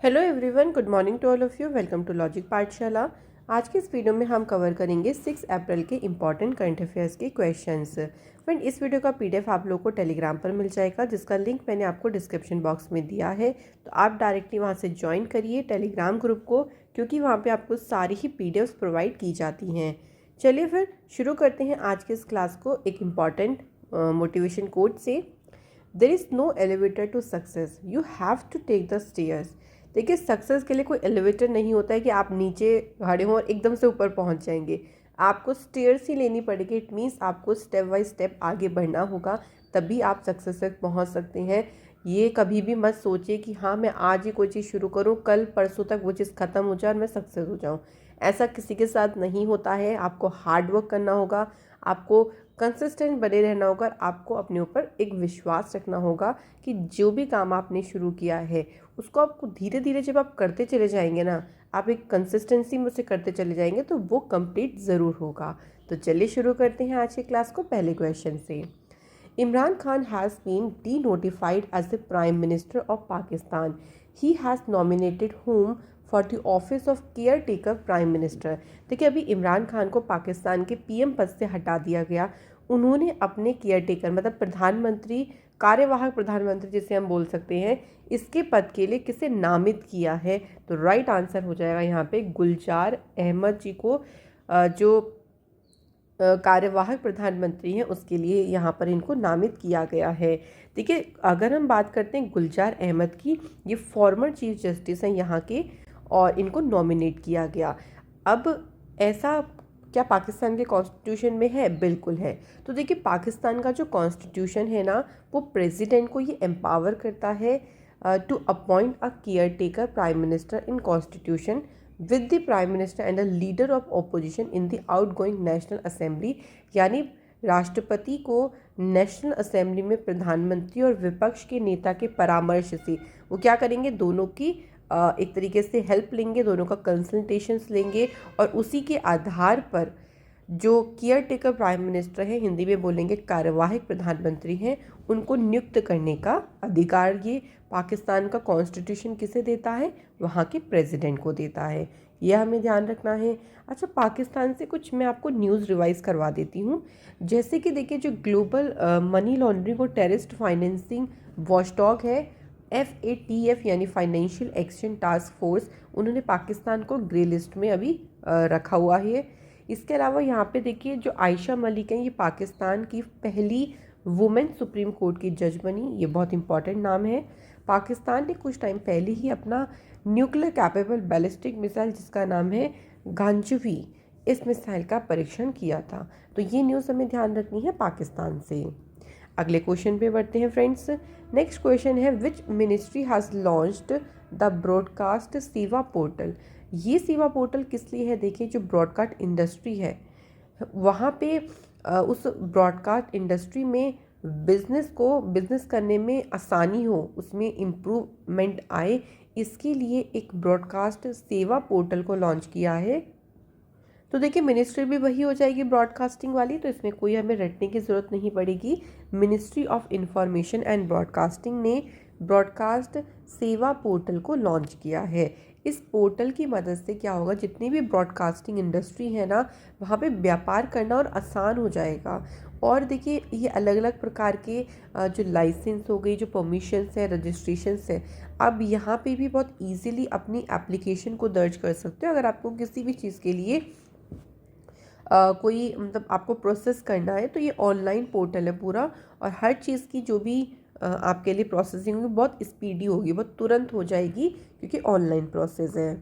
Hello everyone, good morning to all of you. Welcome to logic Pathshala. आज के इस video में हम कवर करेंगे 6 अप्रैल के इंपॉर्टेंट करंट अफेयर्स के क्वेश्चंस। फ्रेंड, इस वीडियो का पीडीएफ आप लोगों को टेलीग्राम पर मिल जाएगा, जिसका लिंक मैंने आपको डिस्क्रिप्शन बॉक्स में दिया है। तो आप डायरेक्टली वहां से ज्वाइन करिए टेलीग्राम ग्रुप को, क्योंकि वहाँ पर आपको सारी ही पीडीएफ्स प्रोवाइड की जाती हैं। चलिए फिर शुरू करते हैं आज के इस क्लास को एक इम्पॉर्टेंट मोटिवेशन कोट से। There is no elevator to success, you have to take the stairs. देखिए, सक्सेस के लिए कोई एलिवेटर नहीं होता है कि आप नीचे खड़े हों और एकदम से ऊपर पहुंच जाएंगे। आपको स्टेयर्स ही लेनी पड़ेगी। इट मीन्स आपको स्टेप बाय स्टेप आगे बढ़ना होगा, तभी आप सक्सेस तक पहुंच सकते हैं। ये कभी भी मत सोचिए कि हाँ, मैं आज ही कोई चीज़ शुरू करूँ, कल परसों तक वो चीज़ ख़त्म हो जाए और मैं सक्सेस हो जाऊँ। ऐसा किसी के साथ नहीं होता है। आपको हार्ड वर्क करना होगा, आपको कंसिस्टेंट बने रहना होगा और आपको अपने ऊपर एक विश्वास रखना होगा कि जो भी काम आपने शुरू किया है उसको आपको धीरे धीरे जब आप करते चले जाएंगे ना, आप एक कंसिस्टेंसी में से करते चले जाएंगे तो वो कंप्लीट ज़रूर होगा। तो चलिए शुरू करते हैं आज के क्लास को पहले क्वेश्चन से। Imran Khan has been denotified as the Prime Minister of Pakistan. He has nominated whom for the office of caretaker Prime Minister. देखिए, अभी इमरान खान को पाकिस्तान के पीएम पद से हटा दिया गया। उन्होंने अपने केयरटेकर मतलब प्रधानमंत्री, कार्यवाहक प्रधानमंत्री जिसे हम बोल सकते हैं, इसके पद के लिए किसे नामित किया है। तो राइट आंसर हो जाएगा यहाँ पे गुलजार अहमद जी को, जो कार्यवाहक प्रधानमंत्री हैं, उसके लिए यहाँ पर इनको नामित किया गया है। देखिए, अगर हम बात करते हैं गुलजार अहमद की, ये फॉर्मर चीफ जस्टिस हैं यहाँ के और इनको नॉमिनेट किया गया। अब ऐसा क्या पाकिस्तान के कॉन्स्टिट्यूशन में है? बिल्कुल है। तो देखिए, पाकिस्तान का जो कॉन्स्टिट्यूशन है ना, वो प्रेसिडेंट को ये एम्पावर करता है to appoint a caretaker prime minister in constitution with the prime minister and a leader of opposition in the outgoing national assembly. यानी राष्ट्रपति को नेशनल असेंबली में प्रधानमंत्री और विपक्ष के नेता के परामर्श से वो क्या करेंगे, दोनों की एक तरीके से हेल्प लेंगे, दोनों का कंसल्टेशंस लेंगे और उसी के आधार पर जो केयर टेकर प्राइम मिनिस्टर है, हिंदी में बोलेंगे कार्यवाहक प्रधानमंत्री हैं, उनको नियुक्त करने का अधिकार ये पाकिस्तान का कॉन्स्टिट्यूशन किसे देता है? वहाँ के प्रेसिडेंट को देता है। यह हमें ध्यान रखना है। अच्छा, पाकिस्तान से कुछ मैं आपको न्यूज़ रिवाइज करवा देती हूँ। जैसे कि देखिए, जो ग्लोबल मनी लॉन्ड्रिंग और टेररिस्ट फाइनेंसिंग वॉचडॉग है, FATF यानी फाइनेंशियल एक्शन टास्क फोर्स, उन्होंने पाकिस्तान को ग्रे लिस्ट में अभी रखा हुआ है। इसके अलावा यहाँ पे देखिए, जो आयशा मलिक हैं, ये पाकिस्तान की पहली वुमेन सुप्रीम कोर्ट की जज बनी। ये बहुत इंपॉर्टेंट नाम है। पाकिस्तान ने कुछ टाइम पहले ही अपना न्यूक्लियर कैपेबल बैलिस्टिक मिसाइल, जिसका नाम है गांजुवी, इस मिसाइल का परीक्षण किया था। तो ये न्यूज़ हमें ध्यान रखनी है पाकिस्तान से। अगले क्वेश्चन पे बढ़ते हैं फ्रेंड्स। नेक्स्ट क्वेश्चन है, which ministry has launched the broadcast सेवा पोर्टल। ये सेवा पोर्टल किस लिए है? देखिए, जो ब्रॉडकास्ट इंडस्ट्री है वहाँ पे उस ब्रॉडकास्ट इंडस्ट्री में बिजनेस करने में आसानी हो, उसमें इम्प्रूवमेंट आए, इसके लिए एक ब्रॉडकास्ट सेवा पोर्टल को लॉन्च किया है। तो देखिए, मिनिस्ट्री भी वही हो जाएगी ब्रॉडकास्टिंग वाली, तो इसमें कोई हमें रटने की ज़रूरत नहीं पड़ेगी। Ministry of information and broadcasting ने ब्रॉडकास्ट सेवा पोर्टल को लॉन्च किया है। इस पोर्टल की मदद से क्या होगा, जितनी भी ब्रॉडकास्टिंग इंडस्ट्री है ना, वहाँ पे व्यापार करना और आसान हो जाएगा। और देखिए, ये अलग अलग प्रकार के जो लाइसेंस हो गई, जो परमिशंस है, रजिस्ट्रेशंस है, अब यहाँ पे भी बहुत इजीली अपनी एप्लीकेशन को दर्ज कर सकते हो। अगर आपको किसी भी चीज़ के लिए कोई मतलब आपको प्रोसेस करना है, तो ये ऑनलाइन पोर्टल है पूरा, और हर चीज़ की जो भी आपके लिए प्रोसेसिंग होगी बहुत स्पीडी होगी, बहुत तुरंत हो जाएगी, क्योंकि ऑनलाइन प्रोसेस है।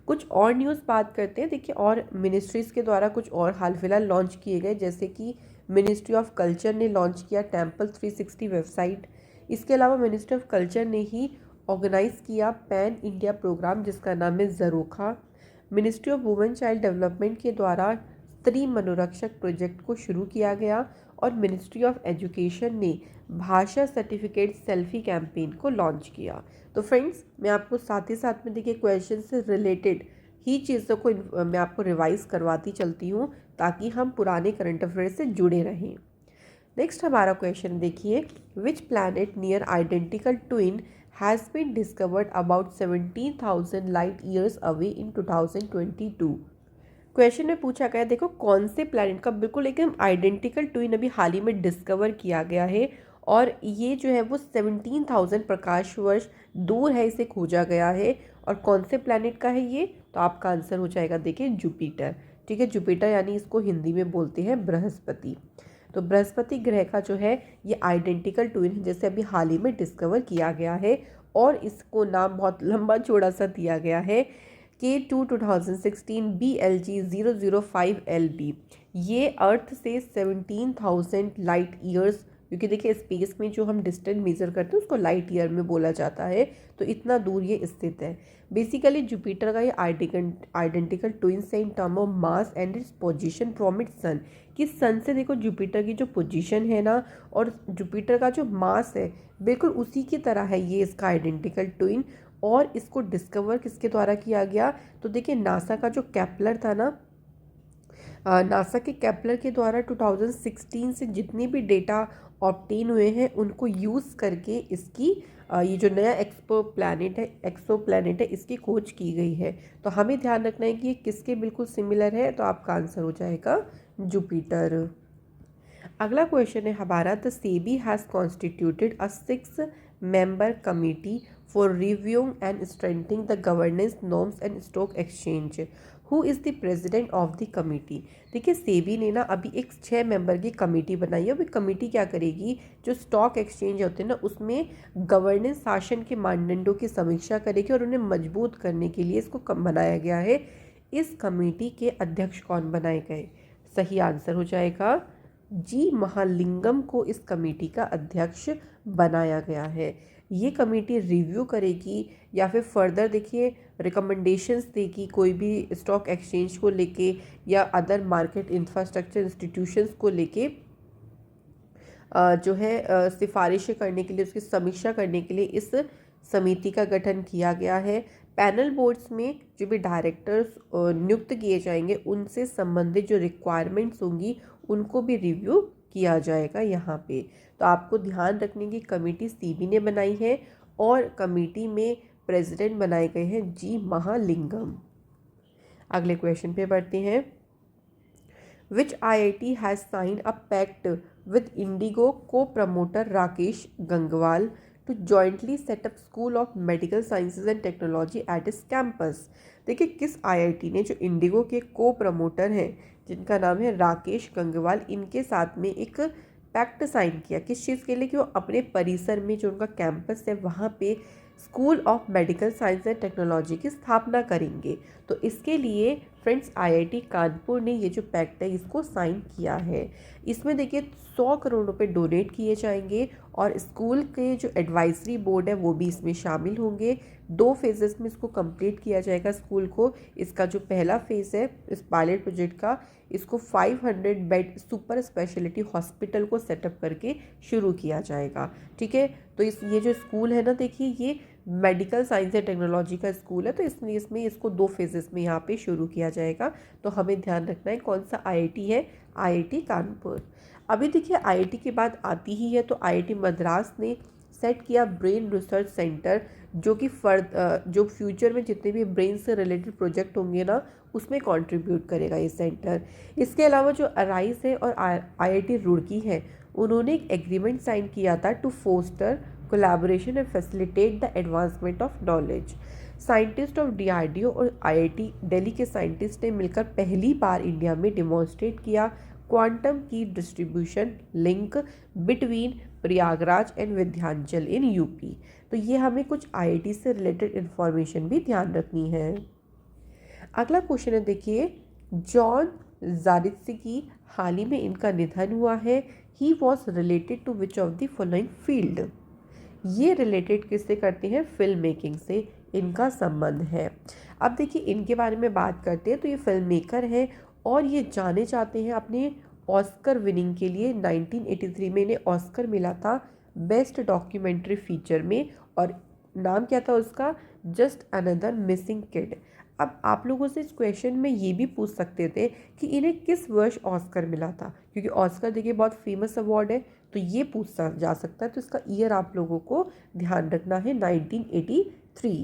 कुछ और न्यूज़ बात करते हैं। देखिए, और मिनिस्ट्रीज़ के द्वारा कुछ और हाल फिलहाल लॉन्च किए गए, जैसे कि मिनिस्ट्री ऑफ कल्चर ने लॉन्च किया टेम्पल 360 वेबसाइट। इसके अलावा मिनिस्ट्री ऑफ कल्चर ने ही ऑर्गेनाइज़ किया पैन इंडिया प्रोग्राम, जिसका नाम है Jharokha. Ministry of women child development के द्वारा स्त्री मनोरक्षक प्रोजेक्ट को शुरू किया गया, और मिनिस्ट्री ऑफ एजुकेशन ने भाषा सर्टिफिकेट सेल्फी कैंपेन को लॉन्च किया। तो फ्रेंड्स, मैं आपको साथ ही साथ में देखिए क्वेश्चन से रिलेटेड ही चीज़ों को मैं आपको रिवाइज करवाती चलती हूँ, ताकि हम पुराने करंट अफेयर से जुड़े रहें। नेक्स्ट हमारा क्वेश्चन देखिए, which planet near identical twin has been discovered about 17,000 light years away in 2022। Question में पूछा गया, देखो कौन से प्लैनेट का बिल्कुल एकदम आइडेंटिकल ट्विन अभी हाल ही में डिस्कवर किया गया है और ये जो है वो 17,000 प्रकाश वर्ष दूर है, इसे खोजा गया है। और कौन से प्लैनेट का है ये, तो आपका आंसर हो जाएगा देखिए जुपिटर। ठीक है, जुपिटर यानी इसको हिंदी में बोलते हैं बृहस्पति। तो बृहस्पति ग्रह का जो है ये आइडेंटिकल ट्विन है, जैसे अभी हाल ही में डिस्कवर किया गया है और इसको नाम बहुत लंबा चौड़ा सा दिया गया है K2 2016 BLG 005LB। ये अर्थ से 17,000 लाइट ईयर्स, क्योंकि देखिए स्पेस में जो हम डिस्टेंस मेजर करते हैं उसको लाइट ईयर में बोला जाता है, तो इतना दूर ये स्थित है। बेसिकली जुपिटर का ये आइडेंटिकल ट्विन्स है in term of mass and its position from its sun. कि सन से देखो जुपिटर की जो पोजीशन है ना, और जुपिटर का जो मास है बिल्कुल उसी की तरह है ये इसका आइडेंटिकल ट्विन। और इसको डिस्कवर किसके द्वारा किया गया, तो देखिए नासा का जो केपलर था ना, नासा के केपलर के द्वारा 2016 से जितने भी डेटा ऑब्टेन हुए हैं उनको यूज़ करके इसकी ये जो नया एक्सो प्लैनेट है इसकी खोज की गई है। तो हमें ध्यान रखना है कि ये किसके बिल्कुल सिमिलर है, तो आपका आंसर हो जाएगा जुपिटर। अगला क्वेश्चन है हमारा, the SEBI has constituted a 6-member committee for reviewing and strengthening the governance norms and stock exchange. Who is the president of the committee. देखिए सेबी ने ना अभी एक 6 मेंबर की कमेटी बनाई है। अभी कमेटी क्या करेगी, जो स्टॉक एक्सचेंज होते हैं ना उसमें गवर्नेंस शासन के मानदंडों की समीक्षा करेगी और उन्हें मजबूत करने के लिए इसको बनाया गया है। इस कमेटी के अध्यक्ष कौन बनाए गए, सही आंसर हो जाएगा जी महालिंगम को इस कमेटी का अध्यक्ष बनाया गया है। ये कमेटी रिव्यू करेगी या फिर फर्दर देखिए रिकमेंडेशंस देगी कोई भी स्टॉक एक्सचेंज को लेके या अदर मार्केट इंफ्रास्ट्रक्चर इंस्टीट्यूशंस को लेके जो है सिफारिशें करने के लिए, उसकी समीक्षा करने के लिए इस समिति का गठन किया गया है। पैनल बोर्ड्स में जो भी डायरेक्टर्स नियुक्त किए जाएंगे उनसे संबंधित जो रिक्वायरमेंट्स होंगी उनको भी रिव्यू किया जाएगा यहाँ पे। तो आपको ध्यान रखने की कमेटी सीबी ने बनाई है और कमेटी में प्रेसिडेंट बनाए गए हैं जी महालिंगम। अगले क्वेश्चन पे बढ़ते हैं, which IIT has sign a pact with Indigo co promoter Rakesh Gangwal to jointly set up school of medical sciences and technology at इस कैंपस। देखिए किस IIT ने, जो इंडिगो के को प्रमोटर हैं जिनका नाम है राकेश गंगवाल, इनके साथ में एक पैक्ट साइन किया, किस चीज़ के लिए, कि वो अपने परिसर में जो उनका कैंपस है वहाँ पे school of medical science and technology की स्थापना करेंगे। तो इसके लिए फ्रेंड्स IIT कानपुर ने ये जो पैक्ट है इसको साइन किया है। इसमें देखिए 100 करोड़ रुपए डोनेट किए जाएंगे और स्कूल के जो एडवाइजरी बोर्ड है वो भी इसमें शामिल होंगे। 2 फेजेस में इसको कंप्लीट किया जाएगा स्कूल को। इसका जो पहला फेज़ है इस पायलट प्रोजेक्ट का, इसको 500 बेड सुपर स्पेशलिटी हॉस्पिटल को सेटअप करके शुरू किया जाएगा। ठीक है, तो ये जो स्कूल है ना, देखिए ये मेडिकल साइंस एंड टेक्नोलॉजी का स्कूल है, तो इसलिए इसमें इसको 2 फेजेस में यहाँ पे शुरू किया जाएगा। तो हमें ध्यान रखना है कौन सा IIT है, IIT कानपुर। अभी देखिए IIT की बात आती ही है तो IIT मद्रास ने सेट किया ब्रेन रिसर्च सेंटर, जो कि जो फ्यूचर में जितने भी ब्रेन से रिलेटेड प्रोजेक्ट होंगे ना उसमें कंट्रीब्यूट करेगा ये सेंटर। इसके अलावा जो अराइज है और IIT रुड़की है, उन्होंने एक एग्रीमेंट साइन किया था to foster collaboration and facilitate the advancement of knowledge. Scientist of DRDO और IIT दिल्ली के साइंटिस्ट ने मिलकर पहली बार इंडिया में डिमॉन्स्ट्रेट किया quantum key distribution link between Prayagraj and Vindhyachal in UP। तो ये हमें कुछ IIT से रिलेटेड इन्फॉर्मेशन भी ध्यान रखनी है। अगला क्वेश्चन है, देखिए जॉन जारित्स्की, हाल ही में इनका निधन हुआ है। He was related to which of the following field. ये रिलेटेड किससे करते हैं, फिल्म मेकिंग से इनका संबंध है। अब देखिए इनके बारे में बात करते हैं तो ये फिल्म मेकर हैं और ये जाने जाते हैं अपने ऑस्कर विनिंग के लिए। 1983 में इन्हें ऑस्कर मिला था बेस्ट डॉक्यूमेंट्री फीचर में और नाम क्या था उसका, जस्ट अनदर मिसिंग किड। अब आप लोगों से इस क्वेश्चन में ये भी पूछ सकते थे कि इन्हें किस वर्ष ऑस्कर मिला था, क्योंकि ऑस्कर देखिए बहुत फेमस अवार्ड है, तो ये पूछा जा सकता है, तो इसका ईयर आप लोगों को ध्यान रखना है 1983।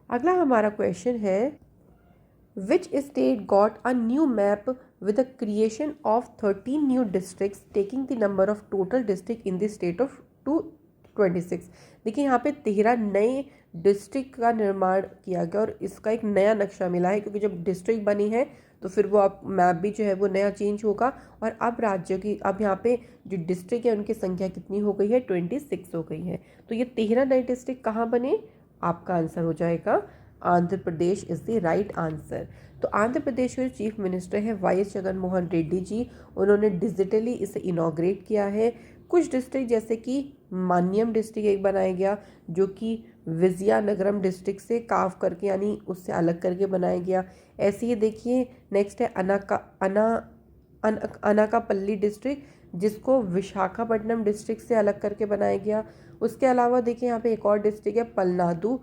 अगला हमारा क्वेश्चन है, Which state got a new map with the creation of 13 new districts, taking the number of total district in the state of to 26। देखिए यहाँ पे 13 नए डिस्ट्रिक्ट का निर्माण किया गया और इसका एक नया नक्शा मिला है, क्योंकि जब डिस्ट्रिक्ट बनी है तो फिर वो आप मैप भी जो है वो नया चेंज होगा। और अब राज्य की, अब यहाँ पे जो डिस्ट्रिक्ट है उनकी संख्या कितनी हो गई है, 26 हो गई है। तो ये 13 नए डिस्ट्रिक्ट कहाँ बने, आपका आंसर हो जाएगा Andhra Pradesh is the right answer. तो आंध्र प्रदेश के चीफ मिनिस्टर हैं वाई.एस. जगन मोहन रेड्डी जी, उन्होंने डिजिटली इसे इनॉग्रेट किया है। कुछ डिस्ट्रिक्ट जैसे कि मान्यम डिस्ट्रिक्ट एक बनाया गया, जो कि विजयनगरम डिस्ट्रिक्ट से काव करके यानी उससे अलग करके बनाया गया। ऐसे ही देखिए नेक्स्ट है अनाकापल्ली डिस्ट्रिक्ट, जिसको विशाखापट्टनम डिस्ट्रिक्ट से अलग करके बनाया गया। उसके अलावा देखिए यहाँ पे एक और डिस्ट्रिक्ट है पलनाडु,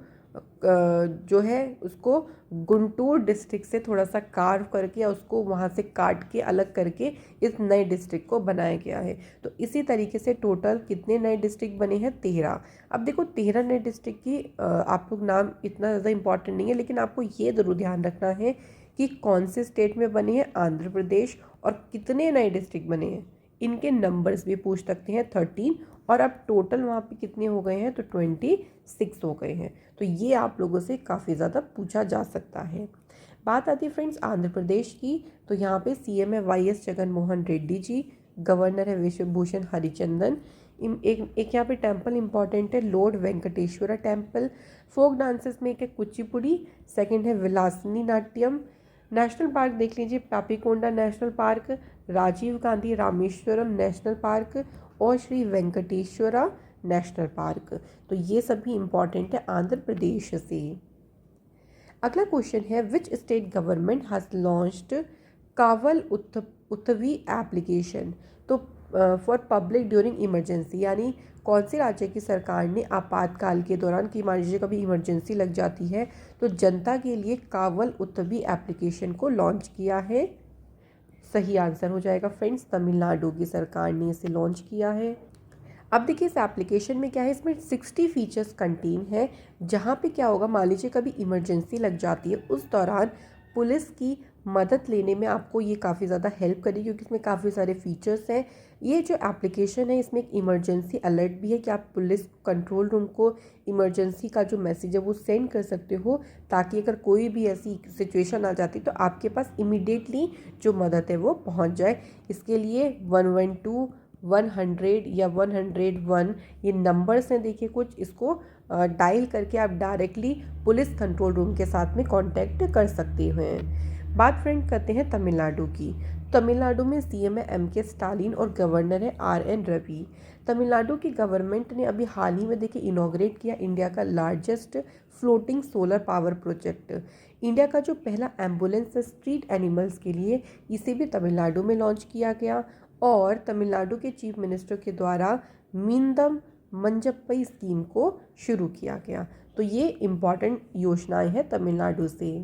जो है उसको गुंटूर डिस्ट्रिक्ट से थोड़ा सा कार्व करके या उसको वहाँ से काट के अलग करके इस नए डिस्ट्रिक्ट को बनाया गया है। तो इसी तरीके से टोटल कितने नए डिस्ट्रिक्ट बने हैं, 13। अब देखो 13 नए डिस्ट्रिक्ट की आप लोग नाम इतना ज़्यादा इंपॉर्टेंट नहीं है, लेकिन आपको ये ज़रूर ध्यान रखना है कि कौन से स्टेट में बने हैं, आंध्र प्रदेश, और कितने नए डिस्ट्रिक्ट बने हैं। इनके नंबर्स भी पूछ सकते हैं 13, और अब टोटल वहाँ पे कितने हो गए हैं, तो 26 हो गए हैं। तो ये आप लोगों से काफ़ी ज़्यादा पूछा जा सकता है। बात आती है फ्रेंड्स आंध्र प्रदेश की, तो यहाँ पे सीएम है वाई.एस. जगन मोहन रेड्डी जी, गवर्नर है विश्वभूषण हरिचंदन। एक यहाँ पे टेम्पल इंपॉर्टेंट है lord Venkateswara temple. Folk dances में एक है कुचिपुड़ी, सेकंड है विलासिनी नाट्यम। नेशनल पार्क देख लीजिए, Papikonda national park, Rajiv Gandhi Rameswaram national park और श्री वेंकटेश्वरा नेशनल पार्क। तो ये सभी इंपॉर्टेंट है आंध्र प्रदेश से। अगला क्वेश्चन है, which state government has launched Kaval Uthavi application, तो फॉर पब्लिक ड्यूरिंग इमरजेंसी, यानी कौन से राज्य की सरकार ने आपातकाल के दौरान, कि मान लीजिए कभी इमरजेंसी लग जाती है तो जनता के लिए कावल उत्थवी एप्लीकेशन को लॉन्च किया है। सही आंसर हो जाएगा फ्रेंड्स, तमिलनाडु की सरकार ने इसे लॉन्च किया है। अब देखिए इस एप्लीकेशन में क्या है, इसमें 60 फीचर्स कंटेन है, जहाँ पे क्या होगा, मान लीजिए कभी इमरजेंसी लग जाती है, उस दौरान पुलिस की मदद लेने में आपको ये काफ़ी ज़्यादा हेल्प करेगी, क्योंकि इसमें काफ़ी सारे फीचर्स हैं। ये जो एप्लीकेशन है इसमें एक इमरजेंसी अलर्ट भी है कि आप पुलिस कंट्रोल रूम को इमरजेंसी का जो मैसेज है वो सेंड कर सकते हो, ताकि अगर कोई भी ऐसी सिचुएशन आ जाती तो आपके पास इमीडिएटली जो मदद है वो पहुंच जाए। इसके लिए 112, 100 या 101 ये नंबर्स हैं, देखिए कुछ, इसको डायल करके आप डायरेक्टली पुलिस कंट्रोल रूम के साथ में कांटेक्ट कर सकते हैं। बात फ्रेंड करते हैं तमिलनाडु की। तमिलनाडु में सीएम है एम.के. स्टालिन और गवर्नर है आर.एन. रवि। तमिलनाडु की गवर्नमेंट ने अभी हाल ही में देखिए इनॉग्रेट किया इंडिया का largest floating solar power project. India का जो पहला एम्बुलेंस स्ट्रीट एनिमल्स के लिए, इसे भी तमिलनाडु में लॉन्च किया गया, और तमिलनाडु के चीफ मिनिस्टर के द्वारा मींदम मंजप्पई स्कीम को शुरू किया गया। तो ये इम्पॉर्टेंट योजनाएं हैं तमिलनाडु से।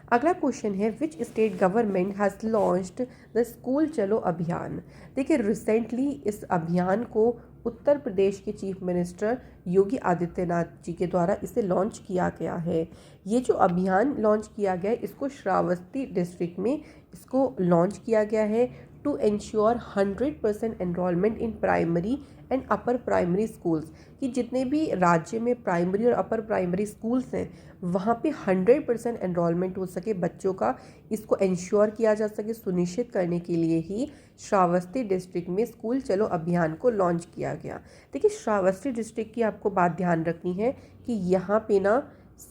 अगला क्वेश्चन है, which state government has launched the school चलो अभियान। देखिए रिसेंटली इस अभियान को उत्तर प्रदेश के चीफ मिनिस्टर योगी आदित्यनाथ जी के द्वारा इसे लॉन्च किया गया है। ये जो अभियान लॉन्च किया गया है इसको श्रावस्ती डिस्ट्रिक्ट में इसको लॉन्च किया गया है, to ensure 100% enrolment in primary and upper primary schools, कि जितने भी राज्य में प्राइमरी और अपर प्राइमरी स्कूल्स हैं वहाँ पे 100% एनरोलमेंट हो सके बच्चों का, इसको इंश्योर किया जा सके, सुनिश्चित करने के लिए ही श्रावस्ती डिस्ट्रिक्ट में स्कूल चलो अभियान को लॉन्च किया गया। देखिए श्रावस्ती डिस्ट्रिक्ट की आपको बात ध्यान रखनी है कि यहाँ पे ना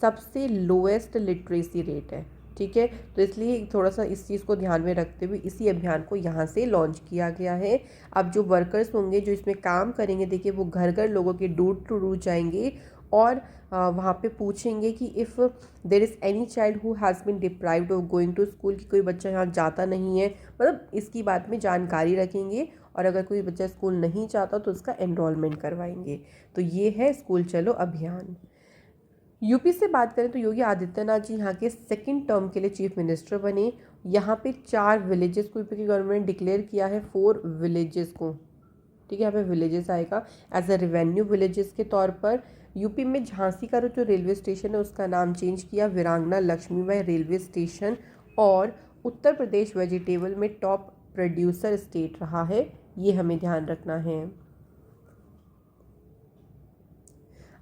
सबसे लोएस्ट लिटरेसी रेट है, ठीक है, तो इसलिए थोड़ा सा इस चीज़ को ध्यान में रखते हुए इसी अभियान को यहाँ से लॉन्च किया गया है। अब जो वर्कर्स होंगे जो इसमें काम करेंगे, देखिए वो घर घर लोगों के डोर टू डोर जाएंगे और वहाँ पे पूछेंगे कि if there is any child who has been deprived of going to school, कि कोई बच्चा यहाँ जाता नहीं है, मतलब इसकी बात में जानकारी रखेंगे, और अगर कोई बच्चा स्कूल नहीं जाता तो उसका एनरोलमेंट करवाएंगे। तो ये है स्कूल चलो अभियान। यूपी से बात करें तो योगी आदित्यनाथ जी यहाँ के सेकंड टर्म के लिए चीफ मिनिस्टर बने, यहाँ पे 4 विलेजेस को यूपी की गवर्नमेंट ने डिक्लेयर किया है, 4 विलेजेस को, ठीक है। यहाँ पे विलेजेस आएगा एज अ रेवेन्यू विलेजेस के तौर पर। यूपी में झांसी का जो रेलवे स्टेशन है उसका नाम चेंज किया वीरांगना लक्ष्मीबाई रेलवे स्टेशन। और उत्तर प्रदेश वेजिटेबल में टॉप प्रोड्यूसर स्टेट रहा है, ये हमें ध्यान रखना है।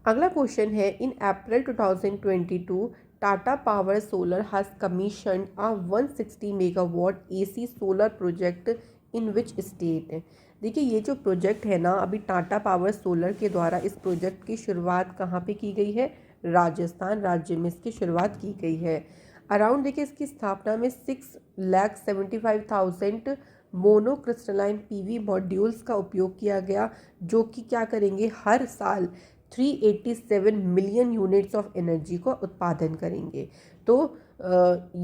अगला क्वेश्चन है, इन अप्रैल 2022 Tata power solar has commissioned a 160 megawatt AC solar project in which state. देखिए ये जो प्रोजेक्ट है ना, अभी टाटा पावर सोलर के द्वारा इस प्रोजेक्ट की शुरुआत कहाँ पे की गई है, राजस्थान राज्य में इसकी शुरुआत की गई है। अराउंड देखिए इसकी स्थापना में 6,75,000 मोनो क्रिस्टलाइन पीवी मॉड्यूल्स का उपयोग किया गया, जो कि क्या करेंगे, हर साल 387 मिलियन यूनिट्स ऑफ एनर्जी को उत्पादन करेंगे। तो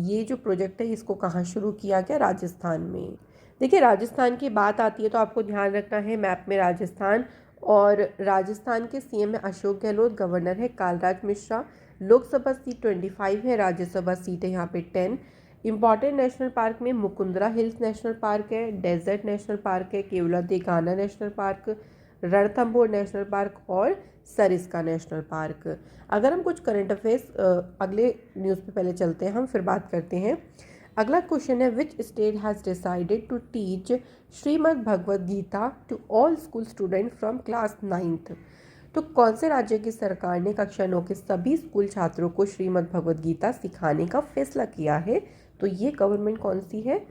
ये जो प्रोजेक्ट है इसको कहाँ शुरू किया गया, राजस्थान में। देखिए राजस्थान की बात आती है तो आपको ध्यान रखना है मैप में राजस्थान, और राजस्थान के सीएम है अशोक गहलोत, गवर्नर है कालराज मिश्रा, लोकसभा सीट 25 है, राज्यसभा सीट है यहाँ पे 10। इंपॉर्टेंट नेशनल पार्क में मुकुंदरा हिल्स नेशनल पार्क है, डेजर्ट नेशनल पार्क है, केवला देगाना national park, Ranthambore national park और सरिस्का नेशनल पार्क। अगर हम कुछ करंट अफेयर्स अगले न्यूज़ पे पहले चलते हैं, हम फिर बात करते हैं। अगला क्वेश्चन है, which state has decided to teach Shrimad Bhagavad Gita to all school student from class 9th। तो कौन से राज्य की सरकार ने कक्षा 9 के सभी स्कूल छात्रों को श्रीमद् भगवद गीता सिखाने का फैसला किया है? तो ये गवर्नमेंट कौन सी है?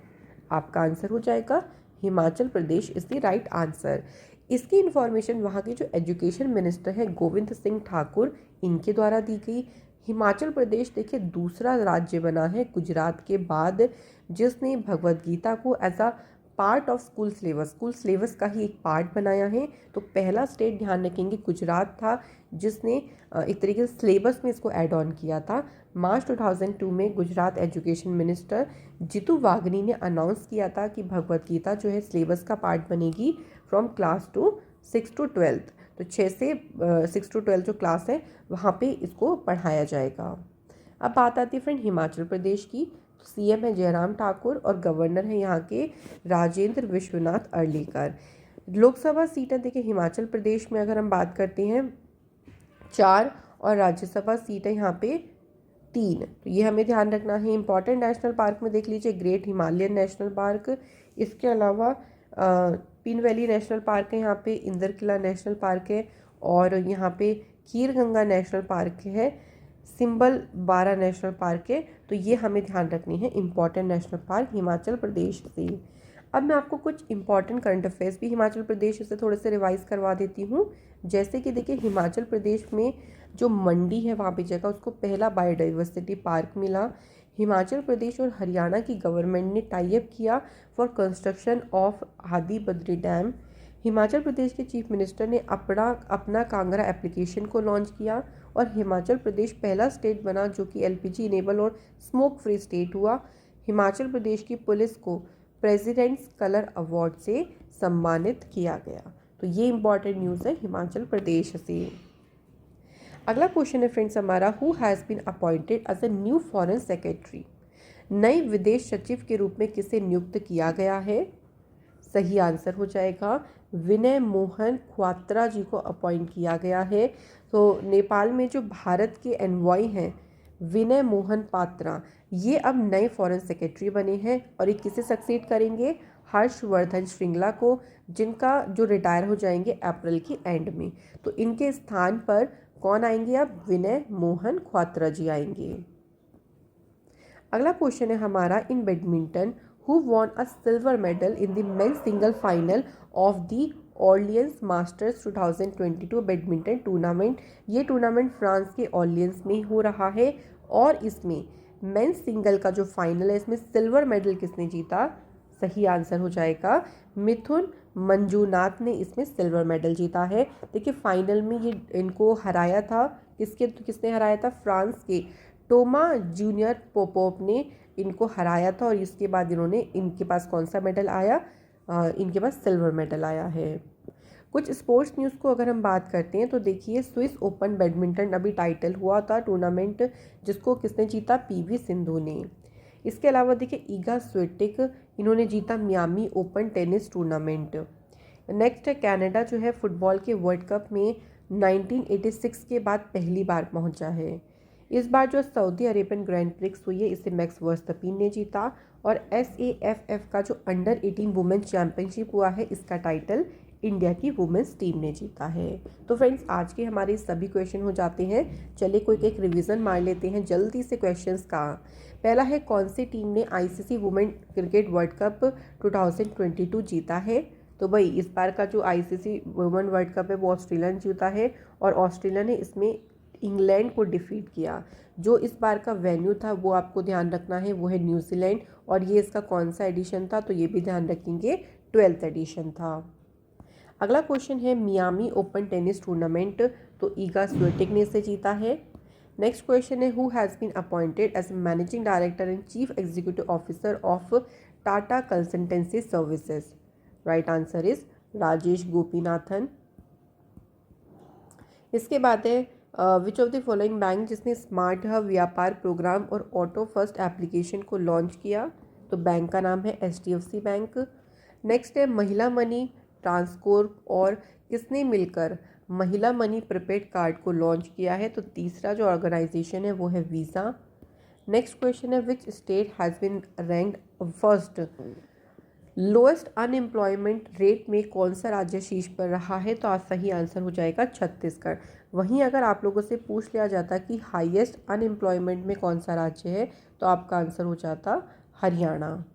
आपका आंसर हो जाएगा Himachal Pradesh is the right answer. इसकी इन्फॉर्मेशन वहाँ के जो एजुकेशन मिनिस्टर हैं गोविंद सिंह ठाकुर, इनके द्वारा दी गई। हिमाचल प्रदेश देखिए दूसरा राज्य बना है गुजरात के बाद जिसने भगवद गीता को as a part of school syllabus का ही एक पार्ट बनाया है। तो पहला स्टेट ध्यान रखेंगे गुजरात था जिसने एक तरीके से सिलेबस में इसको ऐड ऑन किया था। मार्च 2002 में गुजरात एजुकेशन मिनिस्टर जितू वाघनी ने अनाउंस किया था कि भगवद गीता जो है सिलेबस का पार्ट बनेगी फ्रॉम क्लास 6 to 12। तो 6 से 6 to 12 जो क्लास है वहाँ पे इसको पढ़ाया जाएगा। अब बात आती है फ्रेंड हिमाचल प्रदेश की। तो सीएम है जयराम ठाकुर और गवर्नर है यहाँ के राजेंद्र विश्वनाथ अर्लेकर। लोकसभा सीटें देखिए हिमाचल प्रदेश में अगर हम बात करते हैं 4 और राज्यसभा सीटें यहाँ पे 3। तो ये हमें ध्यान रखना है। इंपॉर्टेंट नेशनल पार्क में देख लीजिए ग्रेट हिमालयन नेशनल पार्क, इसके अलावा पिन वैली नेशनल पार्क है, यहाँ पे इंदर किला नेशनल पार्क है, और यहाँ पे खीर गंगा नेशनल पार्क है, सिंबल बारा नेशनल पार्क है। तो ये हमें ध्यान रखनी है important national park Himachal Pradesh से। अब मैं आपको कुछ इंपॉर्टेंट करंट अफेयर्स भी हिमाचल प्रदेश से थोड़े से रिवाइज करवा देती हूँ। जैसे कि देखिए हिमाचल प्रदेश में जो मंडी है वहाँ पे जगह उसको पहला बायोडाइवर्सिटी पार्क मिला। हिमाचल प्रदेश और हरियाणा की गवर्नमेंट ने टाई अप किया for construction of Adi Badri dam. Himachal Pradesh के चीफ मिनिस्टर ने अपना कांगड़ा एप्लीकेशन को लॉन्च किया, और हिमाचल प्रदेश पहला स्टेट बना जो कि एलपीजी इनेबल और स्मोक फ्री स्टेट हुआ। हिमाचल प्रदेश की पुलिस को प्रेसिडेंट्स कलर अवार्ड से सम्मानित किया गया। तो ये इंपॉर्टेंट न्यूज़ है हिमाचल प्रदेश से। अगला क्वेश्चन है फ्रेंड्स हमारा, who has been appointed as a new foreign secretary. नए विदेश सचिव के रूप में किसे नियुक्त किया गया है? सही आंसर हो जाएगा विनय मोहन ख्वात्रा जी को अपॉइंट किया गया है। तो नेपाल में जो भारत के एनवॉय हैं विनय मोहन पात्रा, ये अब नए फॉरेन सेक्रेटरी बने हैं, और ये किसे सक्सीड करेंगे? हर्षवर्धन श्रृंगला को, जिनका जो रिटायर हो जाएंगे अप्रैल की एंड में। तो इनके स्थान पर कौन आएंगे? अब विनय मोहन ख्वात्रा जी आएंगे। अगला क्वेश्चन है हमारा, इन badminton who won a silver medal in the men's single final of the Orleans masters 2022 badminton tournament. ये टूर्नामेंट फ्रांस के ऑर्लियंस में हो रहा है, और इसमें मेंस सिंगल का जो फाइनल है इसमें सिल्वर मेडल किसने जीता? सही आंसर हो जाएगा मिथुन मंजूनाथ ने इसमें सिल्वर मेडल जीता है। देखिए फाइनल में ये इनको हराया था, किसने हराया था? फ्रांस के टोमा जूनियर पोपोव ने इनको हराया था, और इसके बाद इनके पास कौन सा मेडल आया? इनके पास सिल्वर मेडल आया है। कुछ स्पोर्ट्स न्यूज़ को अगर हम बात करते हैं तो देखिए स्विस ओपन बैडमिंटन अभी टाइटल हुआ था टूर्नामेंट, जिसको किसने जीता? पीवी सिंधु ने। इसके अलावा देखिए ईगा स्वियाटेक, इन्होंने जीता Miami open tennis tournament. Next है कनाडा जो है फुटबॉल के वर्ल्ड कप में 1986 के बाद पहली बार पहुंचा है। इस बार जो सऊदी अरेबियन ग्रैंड प्रिक्स हुई है इसे मैक्स वर्स्टैपिन ने जीता। और SAFF का जो अंडर 18 वुमेन्स चैंपियनशिप हुआ है इसका टाइटल इंडिया की वुमेन्स टीम ने जीता है। तो फ्रेंड्स आज के हमारे सभी क्वेश्चन हो जाते हैं। चलिए कोई एक रिवीजन मार लेते हैं जल्दी से क्वेश्चंस का। पहला है कौन सी टीम ने ICC women cricket world cup 2022 जीता है। तो भाई इस बार का जो ICC वुमेन वर्ल्ड कप है वो ऑस्ट्रेलिया ने जीता है और ऑस्ट्रेलिया ने इसमें इंग्लैंड को डिफीट किया। जो इस बार का वेन्यू था वो आपको ध्यान रखना है, वो है न्यूजीलैंड। और ये इसका कौन सा एडिशन था तो ये भी ध्यान रखेंगे 12th एडिशन था। अगला क्वेश्चन है मियामी ओपन टेनिस टूर्नामेंट, तो ईगा स्वियाटेक ने इसे जीता है। नेक्स्ट क्वेश्चन है who has been appointed as managing director and chief executive officer of Tata consultancy services. Right answer is Rajesh Gopinathan. इसके बाद है which of the following bank जिसने स्मार्ट हब व्यापार प्रोग्राम और ऑटो फर्स्ट एप्लीकेशन को लॉन्च किया। तो bank का नाम है HDFC बैंक। नेक्स्ट है महिला मनी ट्रांसकॉर्प और किसने मिलकर महिला मनी प्रीपेड कार्ड को लॉन्च किया है। तो तीसरा जो ऑर्गेनाइजेशन है वो है वीज़ा। नेक्स्ट क्वेश्चन है which state has been ranked first lowest unemployment rate में कौन सा राज्य शीर्ष पर रहा है। तो आज सही आंसर हो जाएगा छत्तीसगढ़। वहीं अगर आप लोगों से पूछ लिया जाता कि हाईएस्ट अनएम्प्लॉयमेंट में कौन सा राज्य है तो आपका आंसर हो जाता हरियाणा।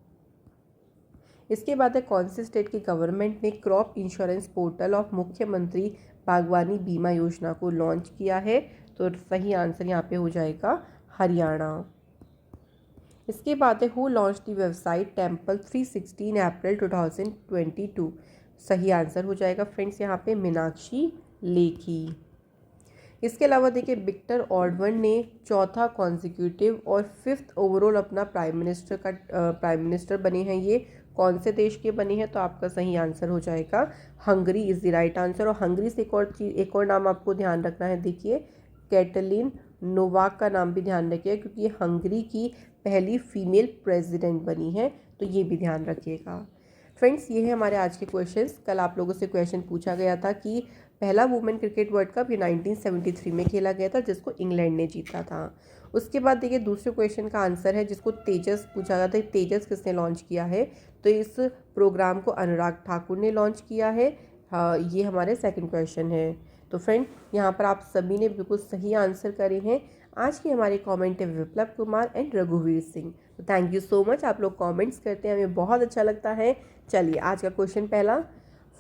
इसके बाद है कौन से स्टेट की गवर्नमेंट ने क्रॉप इंश्योरेंस पोर्टल ऑफ मुख्यमंत्री बागवानी बीमा योजना को लॉन्च किया है। तो सही आंसर यहाँ पे हो जाएगा हरियाणा। इसके बाद है who launch the website temple 316 अप्रैल 2022। सही आंसर हो जाएगा फ्रेंड्स यहाँ पे मीनाक्षी लेखी। इसके अलावा देखिए विक्टर ऑर्डबर्न ने चौथा कॉन्जिक्यूटिव और 5th ओवरऑल अपना प्राइम मिनिस्टर बने हैं। ये कौन से देश के बने हैं तो आपका सही आंसर हो जाएगा Hungary is the right answer. और हंगरी से एक और नाम आपको ध्यान रखना है, देखिए कैटलीन नोवाक का नाम भी ध्यान रखिए क्योंकि ये हंगरी की पहली फीमेल प्रेसिडेंट बनी है, तो ये भी ध्यान रखिएगा। फ्रेंड्स ये है हमारे आज के क्वेश्चंस। कल आप लोगों से क्वेश्चन पूछा गया था कि पहला वुमेन क्रिकेट वर्ल्ड कप ये 1973 में खेला गया था जिसको इंग्लैंड ने जीता था। उसके बाद देखिए दूसरे क्वेश्चन का आंसर है जिसको तेजस पूछा गया था, तेजस किसने लॉन्च किया है। तो इस प्रोग्राम को अनुराग ठाकुर ने लॉन्च किया है। हाँ ये हमारे सेकंड क्वेश्चन है। तो फ्रेंड यहाँ पर आप सभी ने बिल्कुल सही आंसर करे हैं। आज की हमारे कमेंट है विप्लव कुमार एंड रघुवीर सिंह। तो थैंक यू सो मच, आप लोग कमेंट्स करते हैं हमें बहुत अच्छा लगता है। चलिए आज का क्वेश्चन पहला,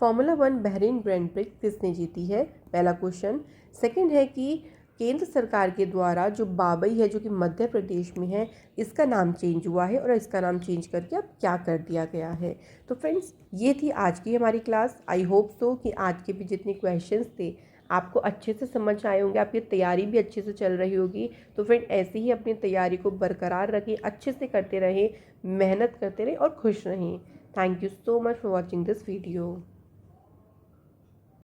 फॉर्मूला 1 बहरीन ग्रैंड प्रिक्स किसने जीती है, पहला क्वेश्चन। सेकंड है कि केंद्र सरकार के द्वारा जो बाबई है जो कि मध्य प्रदेश में है इसका नाम चेंज हुआ है और इसका नाम चेंज करके अब क्या कर दिया गया है। तो फ्रेंड्स ये थी आज की हमारी क्लास। आई होप सो कि आज के भी जितने क्वेश्चंस थे आपको अच्छे से समझ आए होंगे, आपकी तैयारी भी अच्छे से चल रही होगी। तो फ्रेंड ऐसे ही अपनी तैयारी को बरकरार रखें, अच्छे से करते रहें, मेहनत करते रहें और खुश रहें। Thank you so much for watching this video.